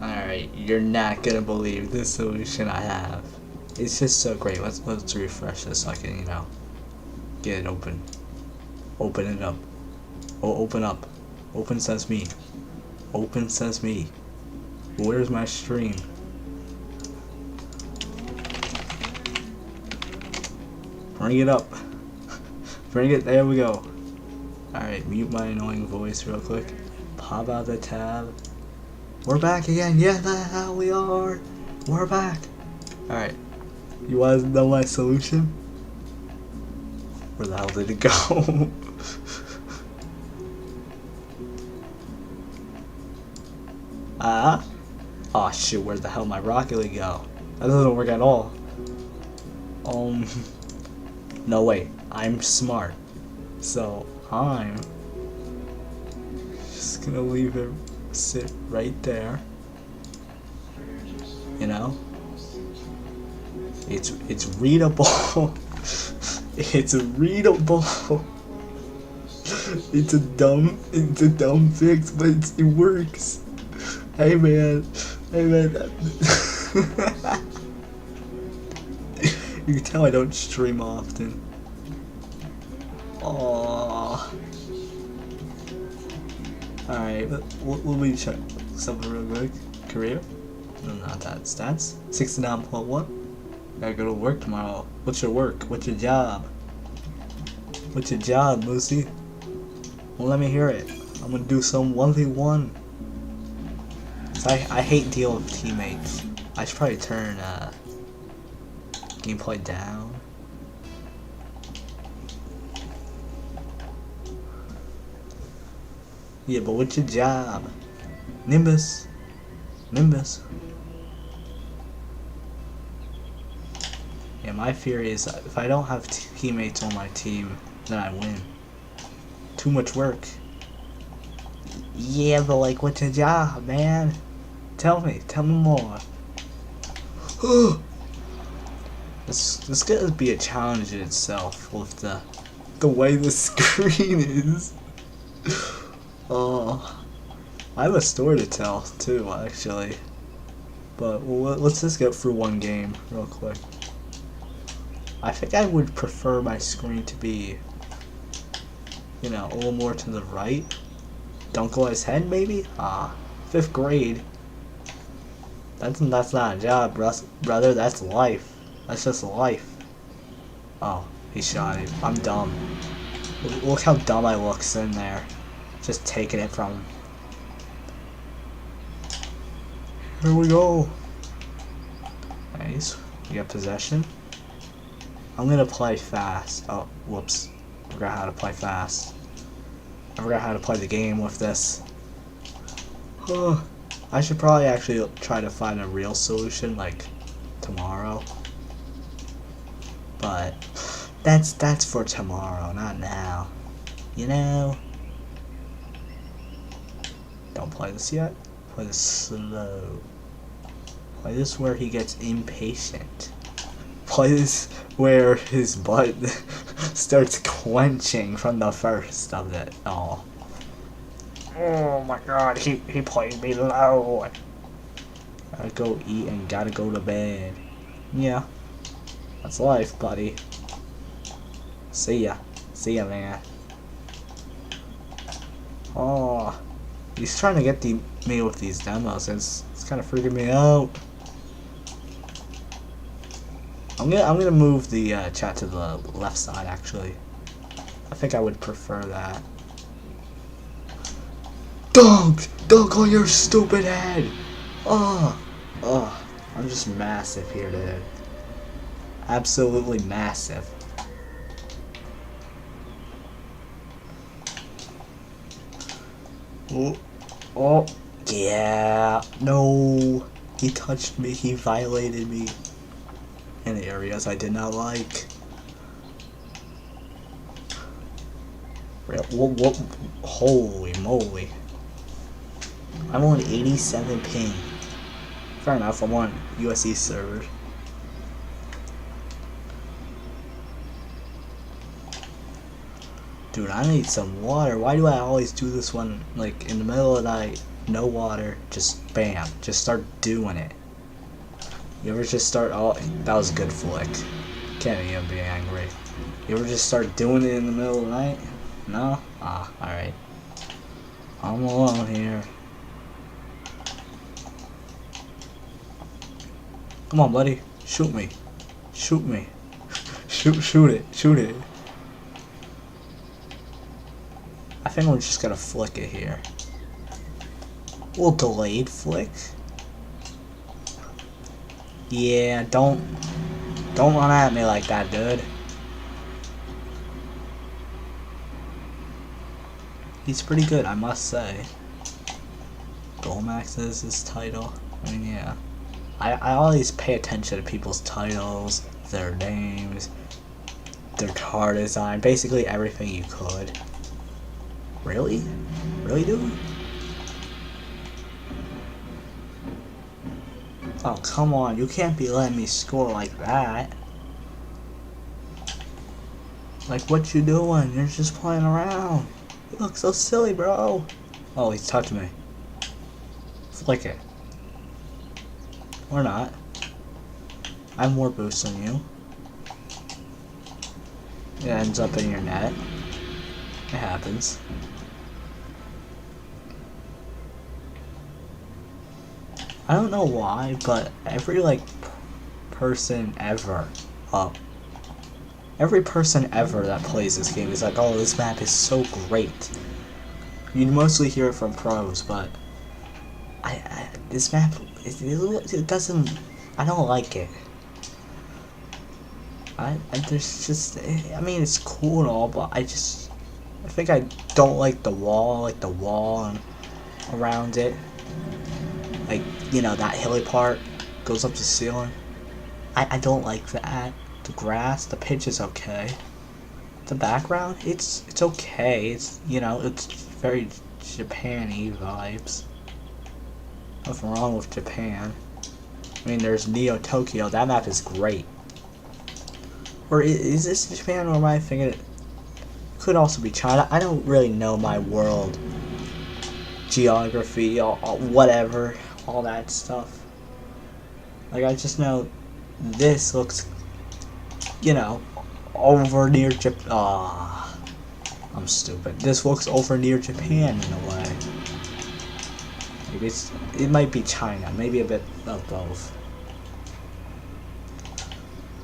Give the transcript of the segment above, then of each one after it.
Alright, you're not gonna believe the solution I have. It's just so great. Let's refresh this so I can, get it open. Open it up. Oh, open up. Open sesame. Open sesame. Where's my stream? Bring it up. Bring it. There we go. Alright, mute my annoying voice real quick. Pop out the tab. We're back again. Yeah, the hell we are. We're back. Alright. You want to know my solution? Where the hell did it go? Oh shoot, where the hell my Rocket League go? That doesn't work at all. No wait, I'm smart. So I'm just gonna leave it sit right there. You know? It's readable. It's readable. It's a dumb fix, but it works. Hey man. You can tell I don't stream often. Aww. Alright, let me check something real quick. Career? No, not that. Stats? 69.1? Gotta go to work tomorrow. What's your work? What's your job? What's your job, Lucy? Well, let me hear it. I'm gonna do some 1v1. I hate dealing with teammates. I should probably turn gameplay down. Yeah, but what's your job? Nimbus. Yeah, my fear is if I don't have teammates on my team, then I win. Too much work. Yeah, but like, what's your job, man? Tell me more. This gonna be a challenge in itself with the way the screen is. Oh, I have a story to tell too, actually. But let's just get through one game real quick. I think I would prefer my screen to be, a little more to the right. Don't go his head, maybe? 5th grade. That's not a job, brother. That's life. That's just life. Oh, he shot it. I'm dumb. Look how dumb I look sitting there. Just taking it from him. Here we go. Nice. We got possession. I'm gonna play fast. Oh, whoops. Forgot how to play fast. I forgot how to play the game with this. I should probably actually try to find a real solution like tomorrow. But that's for tomorrow, not now. Don't play this yet. Play this slow. Play this where he gets impatient. Play this where his butt starts clenching from the first of it. Oh my god, he played me low. Gotta go eat and gotta go to bed. Yeah, that's life, buddy. See ya, man. Oh, he's trying to get me with these demos. It's kind of freaking me out. I'm gonna move the chat to the left side. Actually, I think I would prefer that. Dunk on your stupid head. Oh, I'm just massive here, dude. Absolutely massive. Oh, yeah. No, he touched me. He violated me in areas I did not like. What? Holy moly. I'm on 87 ping. Fair enough, I'm on USC server. Dude, I need some water. Why do I always do this one, like, in the middle of the night? no water, just bam, just start doing it. You ever just start, oh, that was a good flick. Can't even be angry. You ever just start doing it in the middle of the night? No? Ah, alright. I'm alone here. Come on, buddy. Shoot me. Shoot me. Shoot it. Shoot it. I think we're just gonna flick it here. A little delayed flick. Yeah, don't run at me like that, dude. He's pretty good, I must say. Golmax is his title. I mean, yeah. I always pay attention to people's titles, their names, their car design, basically everything you could. Really? Really, dude? Oh, come on, you can't be letting me score like that. Like, what you doing? You're just playing around. You look so silly, bro. Oh, he's touching me. Flick it. Or not. I have more boosts than you. It ends up in your net. It happens. I don't know why, but every person ever, every person ever that plays this game is like, oh, this map is so great. You'd mostly hear it from pros, but this map, it doesn't, I don't like it. There's just, I mean, it's cool and all, but I think I don't like the wall, and around it. Like, you know, that hilly part goes up to the ceiling. I don't like that. The grass, the pitch is okay. The background, it's okay. It's, you know, it's very Japan-y vibes. Nothing wrong with Japan. I mean, there's Neo Tokyo. That map is great. Or is this Japan, or am I thinking it could also be China? I don't really know my world geography, or whatever, all that stuff. Like, I just know this looks, you know, over near Japan. Ah, I'm stupid. This looks over near Japan in a way. Maybe it might be China. Maybe a bit of both.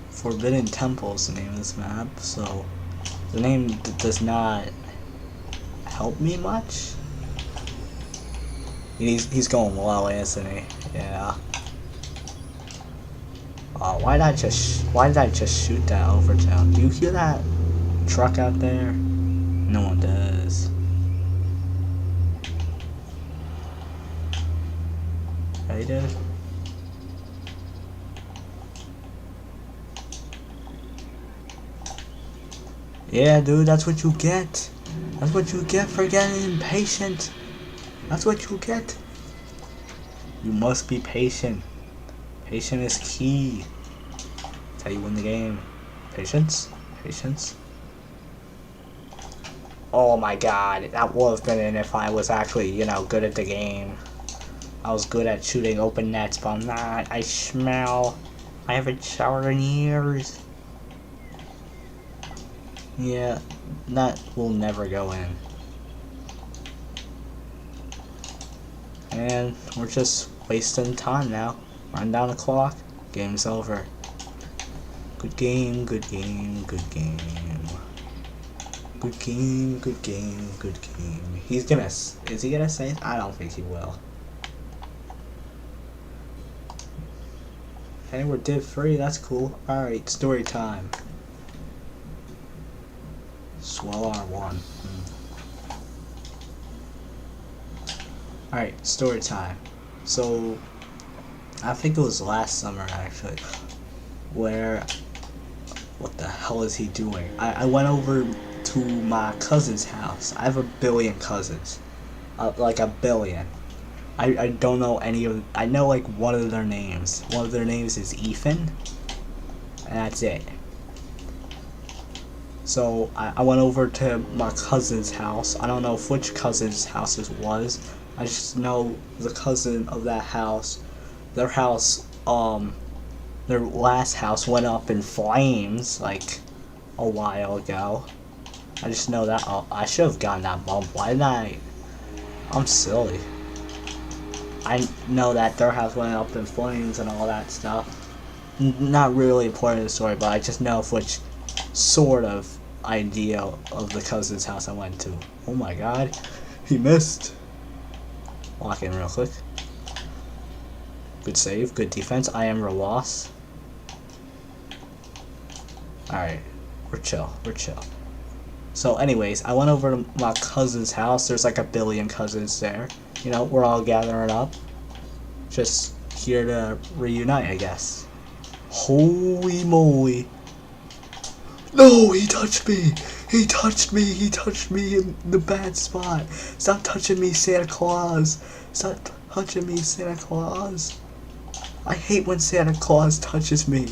Forbidden Temple is the name of this map, so the name does not help me much. He's going low, isn't he? Yeah. Why did I just shoot that overtown? Do you hear that truck out there? No one does. Hey, dude. Yeah, dude, that's what you get. That's what you get for getting impatient. That's what you get. You must be patient. Patience is key. That's how you win the game. Patience? Patience? Oh my god, that would have been in if I was actually, you know, good at the game. I was good at shooting open nets, but I'm not. I smell. I haven't showered in years. Yeah, that will never go in. And we're just wasting time now. Run down the clock. Game's over. Good game, good game, good game. Good game, good game, good game. Is he gonna say it? I don't think he will. Hey, we're div free, that's cool. Alright, story time. Swell R1. Alright, story time. So, I think it was last summer actually, where, what the hell is he doing? I went over to my cousin's house. I have a billion cousins. Like a billion. I don't know any of, I know like one of their names. One of their names is Ethan, and that's it. So I went over to my cousin's house. I don't know which cousin's house it was. I just know the cousin of that house, their house, their last house went up in flames like a while ago. I just know that. Oh, I should have gotten that bump. Why didn't I? I'm silly. I know that their house went up in flames and all that stuff. Not really important to the story, but I just know which sort of idea of the cousin's house I went to. Oh my god, he missed. Walk in real quick. Good save, good defense. I am Rowas. Alright, we're chill, we're chill. So anyways, I went over to my cousin's house. There's like a billion cousins there. You know, we're all gathering up. Just here to reunite, I guess. Holy moly. No, he touched me. He touched me. He touched me in the bad spot. Stop touching me, Santa Claus. Stop touching me, Santa Claus. I hate when Santa Claus touches me.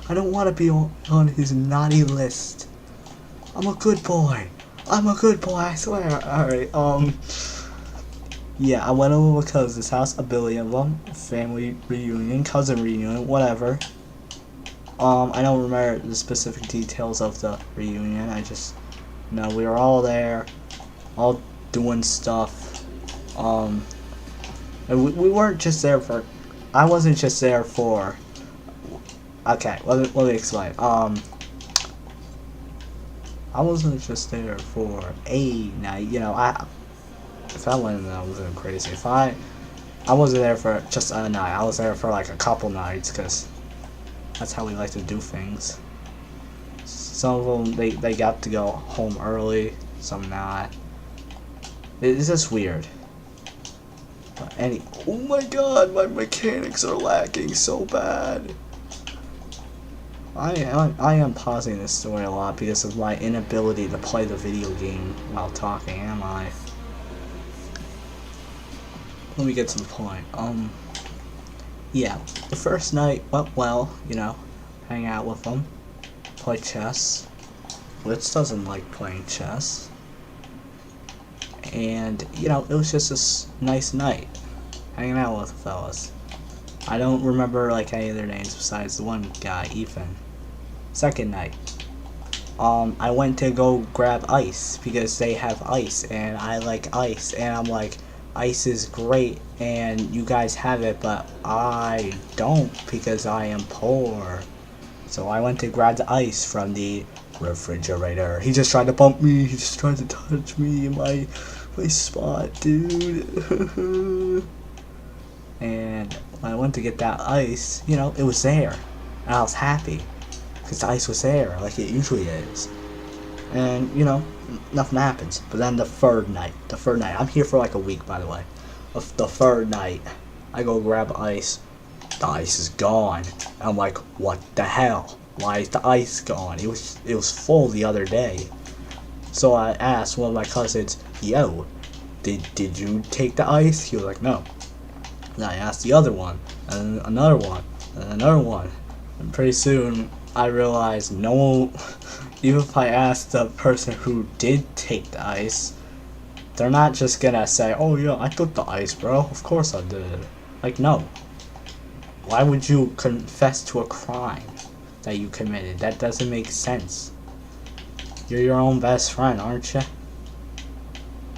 I don't want to be on his naughty list. I'm a good boy. I'm a good boy, I swear. Alright, yeah, I went over to my cousin's house, a billion of them. Family reunion, cousin reunion, whatever. I don't remember the specific details of the reunion. I just know we were all there, all doing stuff. And we weren't just there for. I wasn't just there for. Okay, let me explain. I wasn't just there for a night. You know, if I went, I was going crazy. If I wasn't there for just a night. I was there for like a couple nights, because that's how we like to do things. Some of them, they got to go home early, some not. It's just weird. But oh my god, my mechanics are lacking so bad. I am pausing this story a lot because of my inability to play the video game while talking, am I? Let me get to the point. Yeah, the first night went well, you know, hang out with them, play chess. Blitz doesn't like playing chess. And, you know, it was just a nice night, hanging out with the fellas. I don't remember, like, any of their names besides the one guy, Ethan. Second night, I went to go grab ice, because they have ice, and I like ice, and I'm like, ice is great, and you guys have it, but I don't, because I am poor. So I went to grab the ice from the refrigerator. He just tried to bump me, he just tried to touch me in my spot, dude. And when I went to get that ice, you know, it was there, and I was happy, because the ice was there, like it usually is. And, you know, nothing happens. But then the third night, I'm here for like a week, by the way. The third night, I go grab ice, the ice is gone. I'm like, what the hell? Why is the ice gone? It was full the other day. So I asked one of my cousins, yo, did you take the ice? He was like, no. Then I asked the other one, and another one, and another one. And pretty soon, I realized no one, even if I asked the person who did take the ice, they're not just gonna say, oh yeah, I took the ice, bro, of course I did. Like, no. Why would you confess to a crime that you committed? That doesn't make sense. You're your own best friend, aren't you?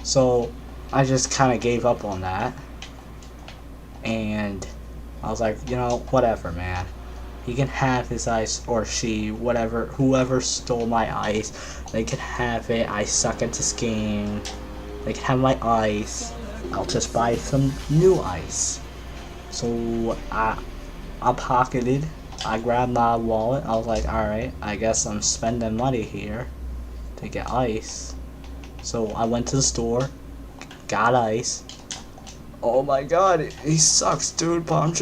So, I just kind of gave up on that. And I was like, you know, whatever, man. He can have his ice, or she, whatever, whoever stole my ice, they can have it. I suck at this game. They can have my ice. I'll just buy some new ice. So I pocketed. I grabbed my wallet. I was like, alright, I guess I'm spending money here to get ice. So I went to the store, got ice. Oh my god, he sucks, dude, but I'm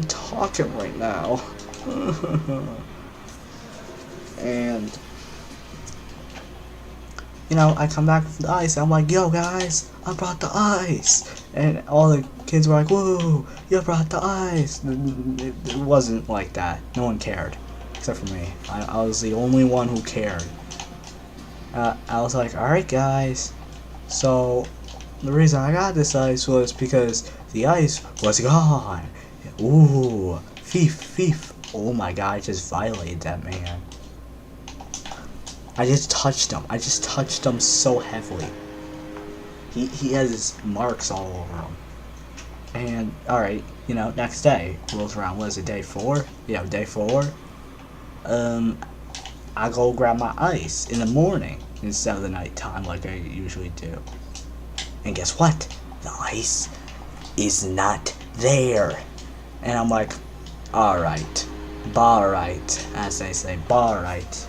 talking right now. And, you know, I come back with the ice, and I'm like, yo guys, I brought the ice. And all the kids were like, whoa, you brought the ice. It wasn't like that. No one cared, except for me. I was the only one who cared. I was like, alright guys, so The reason I got this ice was because the ice was gone. Ooh, thief. Oh my god, I just violated that man. I just touched him. I just touched him so heavily. He has marks all over him. And, alright, you know, next day rolls around. What is it, day 4? Yeah, day 4. I go grab my ice in the morning instead of the nighttime like I usually do. And guess what? The ice is not there. And I'm like, alright, barright, as they say, barright.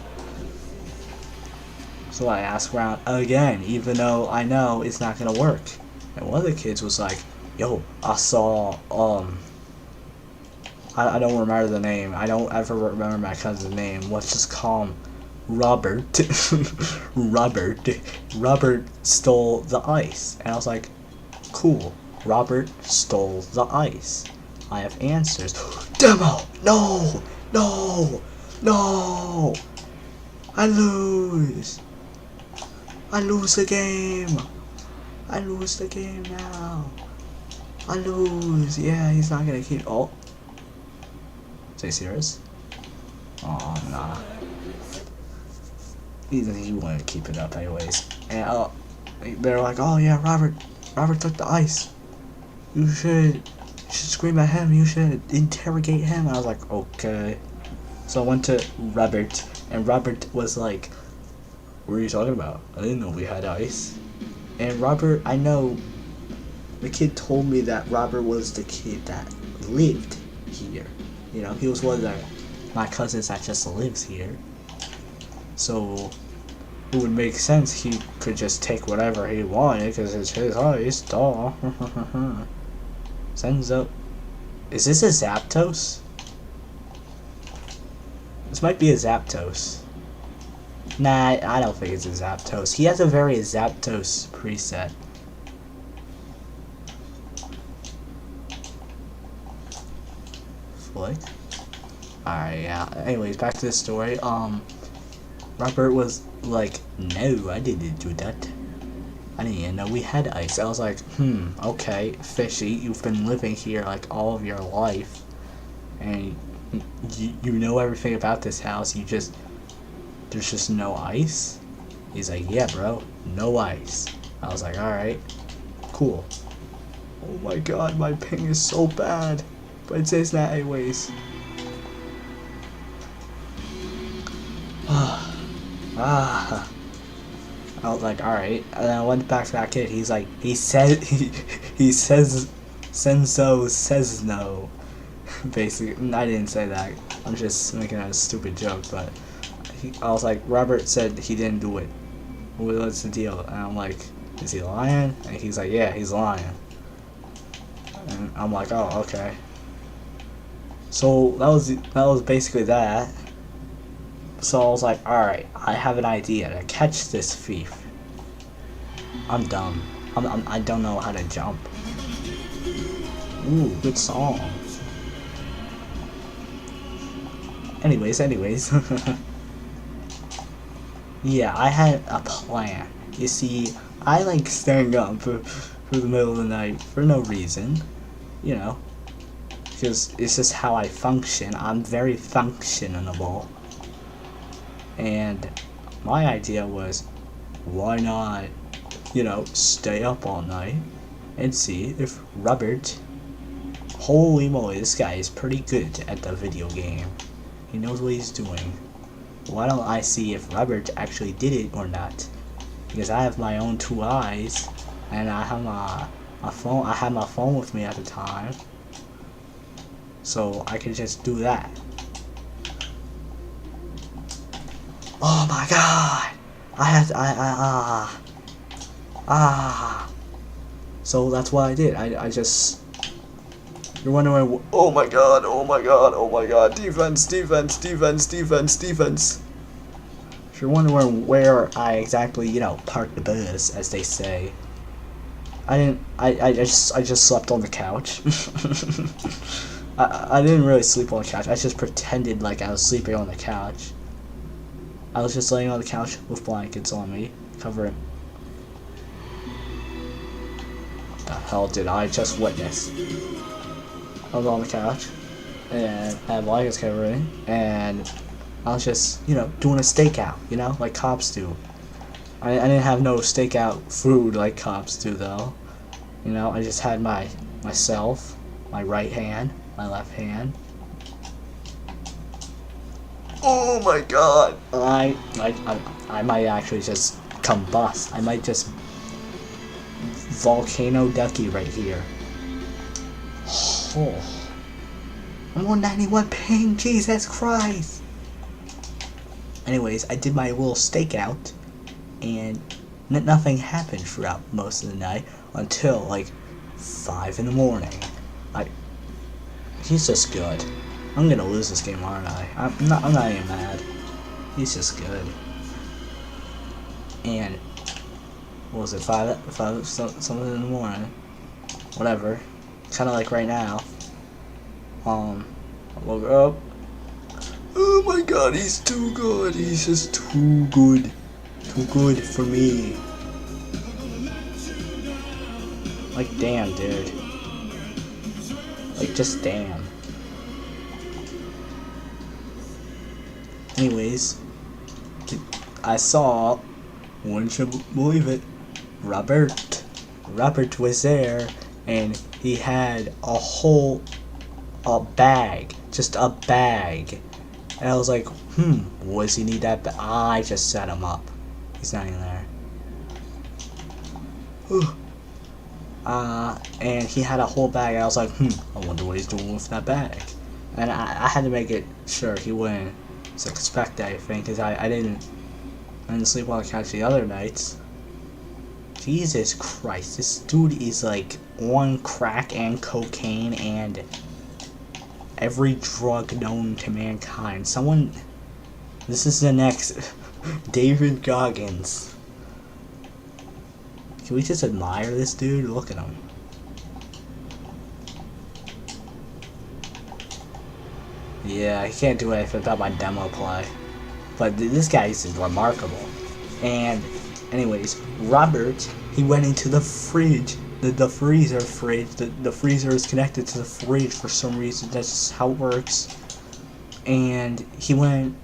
So I ask around again, even though I know it's not gonna work. And one of the kids was like, yo, I saw, I don't remember the name. I don't ever remember my cousin's name. Let's just call him Robert. Robert stole the ice. And I was like, cool. Robert stole the ice. I have answers. Demo! No! I lose! I lose the game! I lose the game now! I lose! Yeah, he's not gonna keep. Oh. Is he serious? Oh, nah. He wouldn't keep it up anyways. And they're like, oh yeah, Robert took the ice. You should scream at him. You should interrogate him. And I was like, okay. So I went to Robert, and Robert was like, what are you talking about? I didn't know we had ice. And Robert, I know, the kid told me that Robert was the kid that lived here. You know, he was one of my cousins that just lives here. So it would make sense he could just take whatever he wanted because it's his ice. Duh. Senzo. Is this a Zapdos? This might be a Zapdos. Nah, I don't think it's a Zapdos. He has a very Zapdos preset. Flick. Alright, yeah. Anyways, back to the story. Robert was like, no, I didn't do that. I didn't even know we had ice. I was like, okay, fishy. You've been living here like all of your life. And you know everything about this house. There's just no ice? He's like, yeah, bro, no ice. I was like, alright, cool. Oh my god, my ping is so bad. But it says that anyways. I was like, alright. And then I went back to that kid. He's like, he says Senso says no. Basically, I didn't say that. I'm just making a stupid joke, but I was like, Robert said he didn't do it. What's the deal? And I'm like, is he lying? And he's like, yeah, he's lying. And I'm like, oh, okay. So that was basically that. So I was like, alright, I have an idea to catch this thief. I'm dumb. I don't know how to jump. Ooh, good song. Anyways. Yeah, I had a plan. You see, I like staying up for the middle of the night for no reason. You know. Because it's just how I function. I'm very functionable. And my idea was, why not, you know, stay up all night and see if Robert, holy moly, this guy is pretty good at the video game. He knows what he's doing. Why don't I see if Robert actually did it or not? Because I have my own 2 eyes, and I have my phone. I had my phone with me at the time, so I can just do that. Oh my god! So that's what I did. I just. You're wondering, oh my god, defense. If you're wondering where I exactly, you know, parked the bus, as they say, I just slept on the couch. I didn't really sleep on the couch. I just pretended like I was sleeping on the couch. I was just laying on the couch with blankets on me, covering. the hell did I just witness? I was on the couch and had blankets covered in, and I was just, doing a stakeout, like cops do. I didn't have no stakeout food like cops do though. I just had myself, my right hand, my left hand. Oh my god! I might actually just combust. I might just volcano ducky right here. Oh. I'm on 91 ping, Jesus Christ! Anyways, I did my little stakeout, and nothing happened throughout most of the night until like 5 in the morning. He's just good. I'm gonna lose this game, aren't I? I'm not even mad. He's just good. And what was it, 5 something in the morning? Whatever. Kinda like right now. I woke up. Oh my god, he's too good. He's just too good. Too good for me. Like, damn, dude. Like, just damn. Anyways, I saw, wouldn't you believe it, Robert was there, and he had a bag, just a bag, and I was like, what does he need that bag? I just set him up, he's not even there. And he had a whole bag, and I was like, I wonder what he's doing with that bag, and I had to make it sure he wouldn't suspect anything, because I didn't sleep on the couch the other nights. Jesus Christ, this dude is like on crack and cocaine and every drug known to mankind. This is the next David Goggins. Can we just admire this dude? Look at him. Yeah, he can't do anything without my demo play. But this guy is remarkable. And anyways, Robert, he went into the fridge, the freezer fridge. The freezer is connected to the fridge for some reason. That's just how it works. And he went,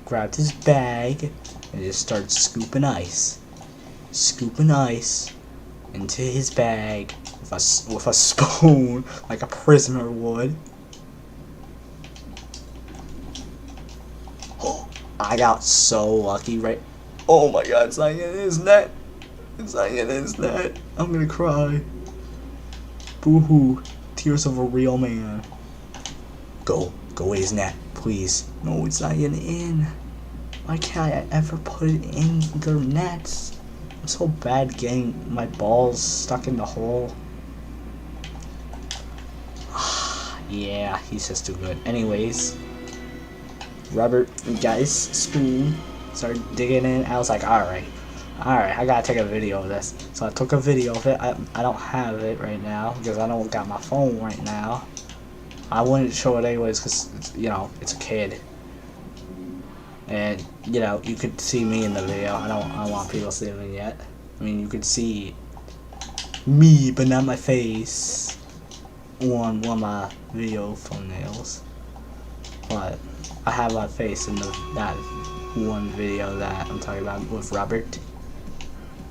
grabbed his bag, and just started scooping ice. Scooping ice into his bag with a spoon, like a prisoner would. I got so lucky, right? Oh my god, it's not in his net. It's not in his net. I'm gonna cry. Boo-hoo. Tears of a real man. Go away his net, please. No, it's not even in. Why can't I ever put it in their nets? I'm so bad getting my balls stuck in the hole. Yeah, he's just too good. Anyways, Robert got his spoon, started digging in. I was like, alright, I gotta take a video of this. So I took a video of it. I don't have it right now because I don't got my phone right now. I wouldn't show it anyways because, it's a kid. And, you could see me in the video. I don't want people seeing me yet. I mean, you could see me, but not my face on one of my video thumbnails. But I have my face in that one video that I'm talking about with Robert.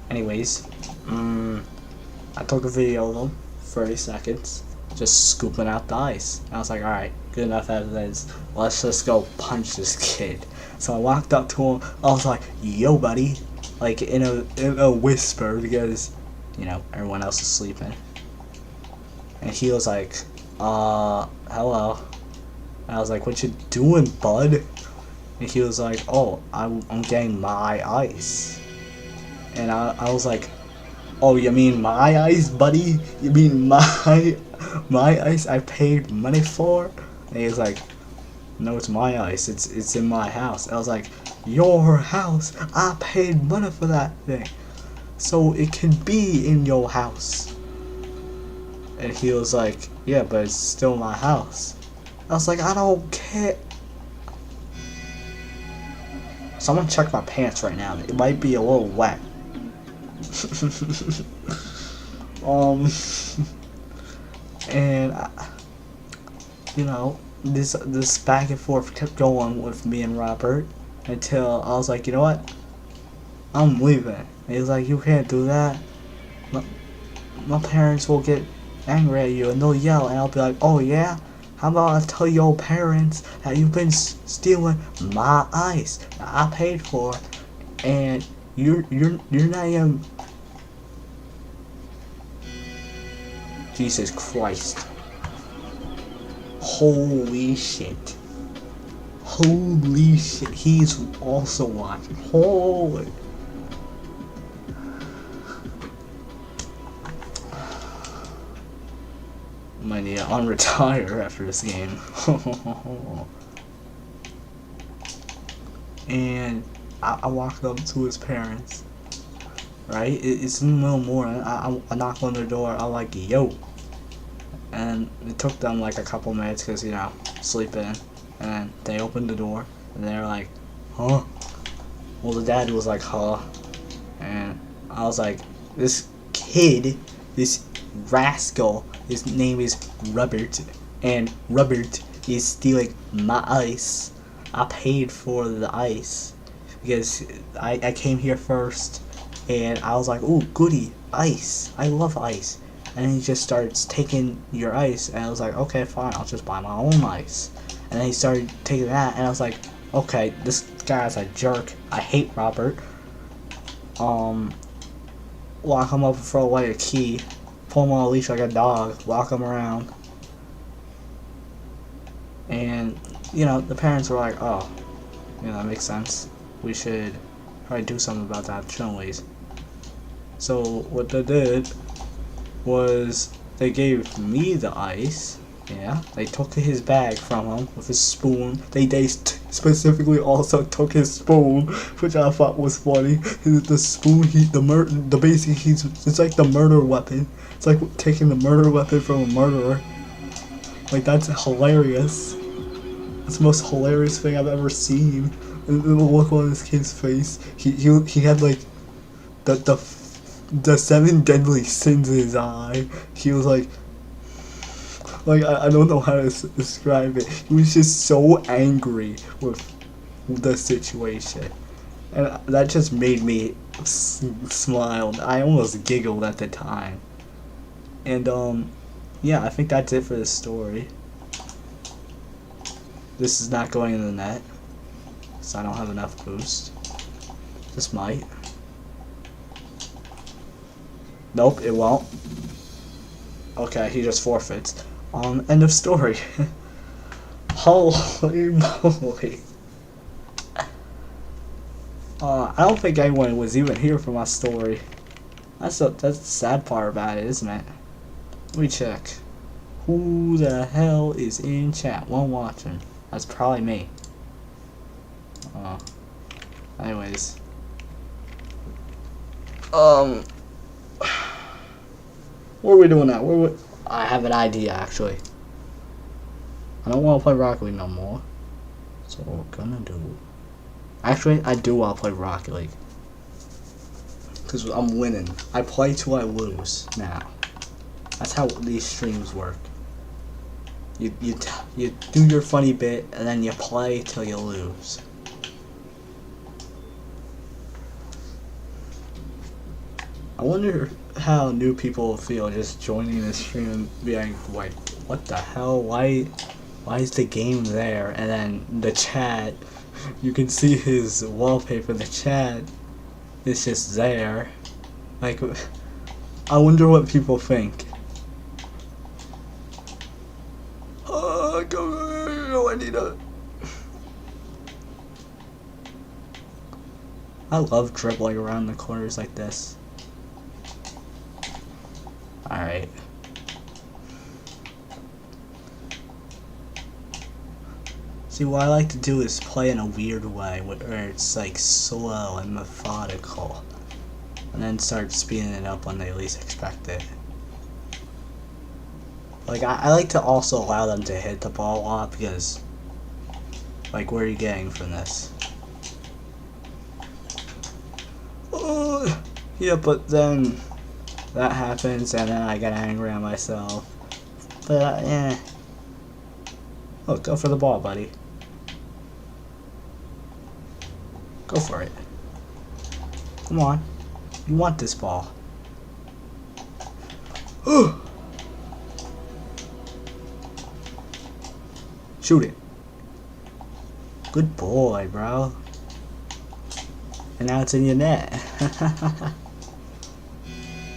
Anyways, I took a video of him, 30 seconds, just scooping out the ice. I was like, alright, good enough evidence, let's just go punch this kid. So I walked up to him, I was like, yo buddy, like in a whisper because, everyone else is sleeping. And he was like, hello. And I was like, what you doing, bud? And he was like, oh, I'm getting my ice. And I was like, oh, you mean my ice, buddy? You mean my ice I paid money for? And he was like, no, it's my ice. It's in my house. I was like, your house? I paid money for that thing. So it can be in your house. And he was like, yeah, but it's still my house. I was like, I don't care. Someone check my pants right now. It might be a little wet. Um, and you know, this back and forth kept going with me and Robert until I was like, you know what? I'm leaving. And he was like, you can't do that. My parents will get angry at you and they'll yell, and I'll be like, oh yeah? How about I tell your parents that you've been stealing my ice that I paid for, and you're not even. Jesus Christ! Holy shit! Holy shit! He's also watching. Holy. I might need to unretire after this game. And I walked up to his parents. Right? It's in the middle of the morning. I knock on their door. I'm like, yo. And it took them like a couple minutes because, you know, sleeping. And they opened the door. And they're like, huh? Well, the dad was like, huh? And I was like, this kid, this rascal, his name is Robert, and Robert is stealing my ice. I paid for the ice because I came here first, and I was like, ooh, goody, ice. I love ice. And then he just starts taking your ice, and I was like, okay, fine, I'll just buy my own ice. And then he started taking that, and I was like, okay, this guy's a jerk. I hate Robert. Lock him up and throw away a key. Pull him on a leash like a dog. Walk him around. And, you know, the parents were like, oh, you know, that makes sense. We should probably do something about that, shouldn't we? So, what they did was they gave me the ice. Yeah, they took his bag from him with his spoon. They specifically also took his spoon, which I thought was funny. The spoon, it's like the murder weapon. It's like taking the murder weapon from a murderer. Like, that's hilarious. That's the most hilarious thing I've ever seen. And the look on this kid's face. He had like the 7 deadly sins in his eye. He was like I don't know how to describe it. He was just so angry with the situation, and that just made me smile. I almost giggled at the time. And yeah, I think that's it for this story. This is not going in the net, so I don't have enough boost. This might. Nope, it won't. Okay, he just forfeits. End of story. Holy moly. I don't think anyone was even here for my story. That's the sad part about it, isn't it? Let me check. Who the hell is in chat? One watching. That's probably me. Anyways. What are we doing now? I have an idea, actually. I don't want to play Rocket League no more. So what we're gonna do... Actually, I do want to play Rocket League. Because I'm winning. I play till I lose now. That's how these streams work. You do your funny bit, and then you play till you lose. I wonder how new people feel just joining the stream and being like, what the hell? Why is the game there? And then the chat, you can see his wallpaper. The chat is just there. Like, I wonder what people think. Go, I need a... I love dribbling around the corners like this. Alright. See, what I like to do is play in a weird way, where it's like slow and methodical, and then start speeding it up when they least expect it. Like, I like to also allow them to hit the ball a lot, because, like, what are you getting from this? Yeah, but then that happens, and then I get angry at myself. But, eh. Oh, go for the ball, buddy. Go for it. Come on. You want this ball. Shoot it. Good boy, bro. And now it's in your net.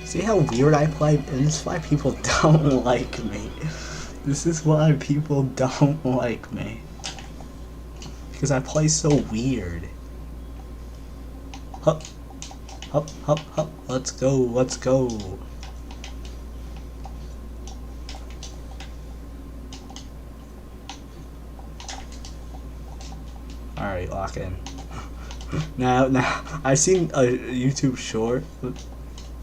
See how weird I play? And this is why people don't like me. This is why people don't like me. Because I play so weird. Hup. Hup, hup, hup. Let's go, let's go. Alright, lock in. Now, I've seen a YouTube short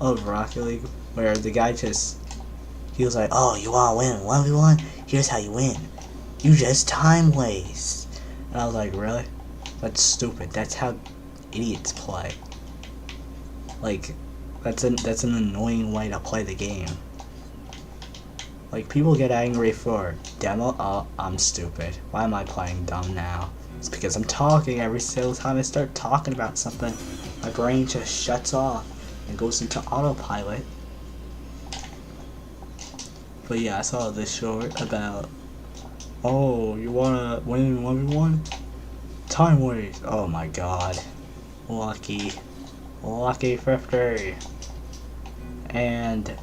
of Rocket League where the guy he was like, oh, you wanna win 1v1? Here's how you win. You just time waste. And I was like, really? That's stupid. That's how idiots play. Like, that's an annoying way to play the game. Like, people get angry for demo. Oh, I'm stupid. Why am I playing dumb now? It's because I'm talking. Every single time I start talking about something, my brain just shuts off and goes into autopilot. But yeah, I saw this short about, oh, you wanna win 1v1? Time waste. Oh my god. Lucky 50. And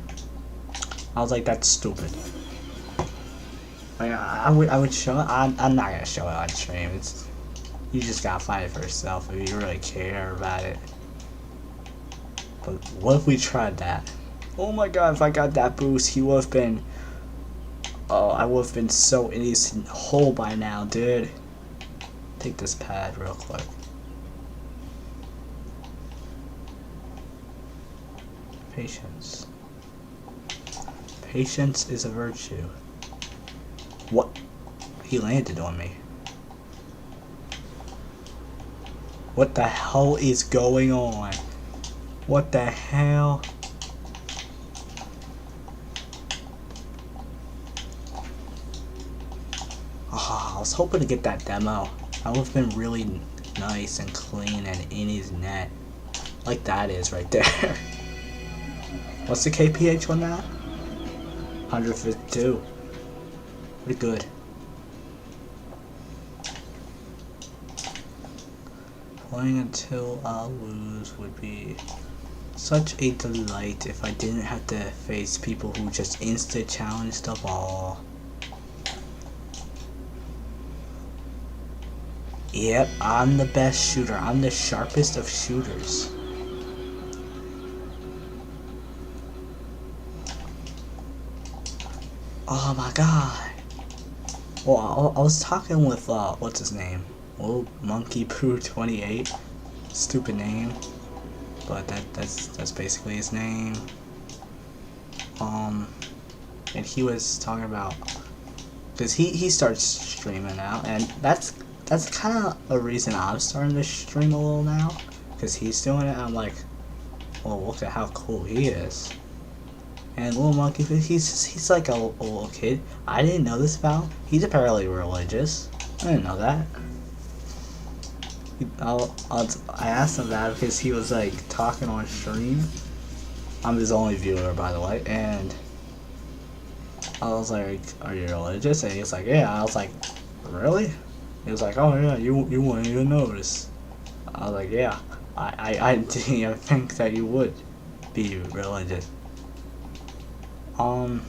I was like, that's stupid. Like, I would show it. I'm not gonna show it on stream. You just gotta find it for yourself if you really care about it. But what if we tried that? Oh my god, if I got that boost, he would have been. Oh, I would have been so in his hole by now, dude. Take this pad real quick. Patience. Patience is a virtue. What? He landed on me. What the hell is going on? What the hell? Oh, I was hoping to get that demo. That would have been really nice and clean and in his net. Like that is right there. What's the KPH on that? 152. Pretty good. Playing until I lose would be such a delight if I didn't have to face people who just insta-challenge the ball. Yep, I'm the best shooter. I'm the sharpest of shooters. Oh my god. Well, I was talking with, what's his name? Little Monkey Poo 28. Stupid name. But that's basically his name. And he was talking about, because he starts streaming now, and that's kind of a reason I'm starting to stream a little now, because he's doing it. I'm like, well, look at how cool he is. And Little Monkey, he's like a little kid. I didn't know this about him. He's apparently religious. I didn't know that. I asked him that because he was like talking on stream. I'm his only viewer, by the way, and I was like, "Are you religious?" And he's like, "Yeah." I was like, "Really?" He was like, "Oh yeah, you wouldn't even notice." I was like, "Yeah, I didn't even think that you would be religious." Alright,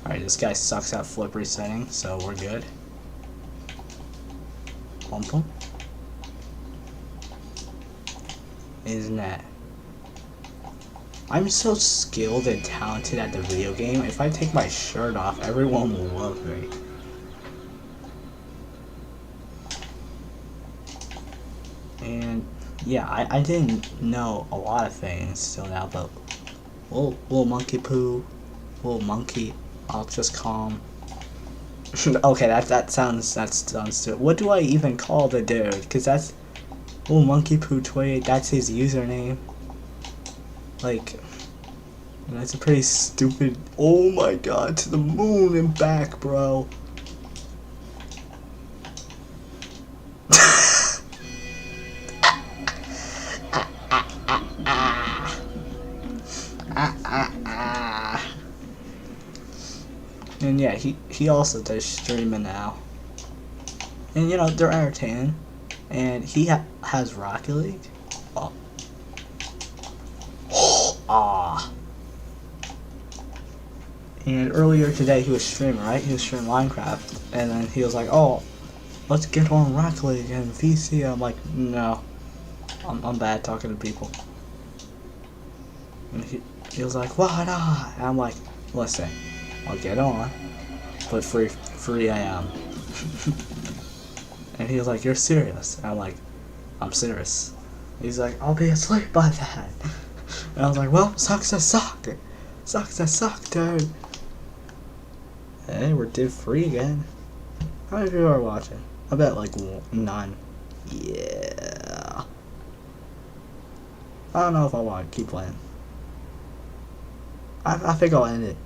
this guy sucks at flip resetting, so we're good. Pump him. Isn't that? I'm so skilled and talented at the video game. If I take my shirt off, everyone will love me. And yeah, I didn't know a lot of things till now, but little monkey poo, little monkey, I'll just call him. Okay, that sounds stupid. What do I even call the dude? Cause that's little monkey poo 28. That's his username. Like, that's a pretty stupid. Oh my god, to the moon and back, bro. And yeah, he also does streaming now. And you know, they're entertaining. And he has Rocket League. Oh. Ah. And earlier today he was streaming, right? He was streaming Minecraft. And then he was like, oh, let's get on Rocket League and VC. I'm like, no. I'm bad talking to people. And he was like, why not? And I'm like, listen, I'll get on. But free I am. And he was like, you're serious? And I'm like, I'm serious. He's like, I'll be asleep by that. And I was like, well, sucks to suck. Sucks to suck, dude. Hey, we're did free again. How many people are watching? I bet like none. Yeah. I don't know if I want to keep playing. I think I'll end it.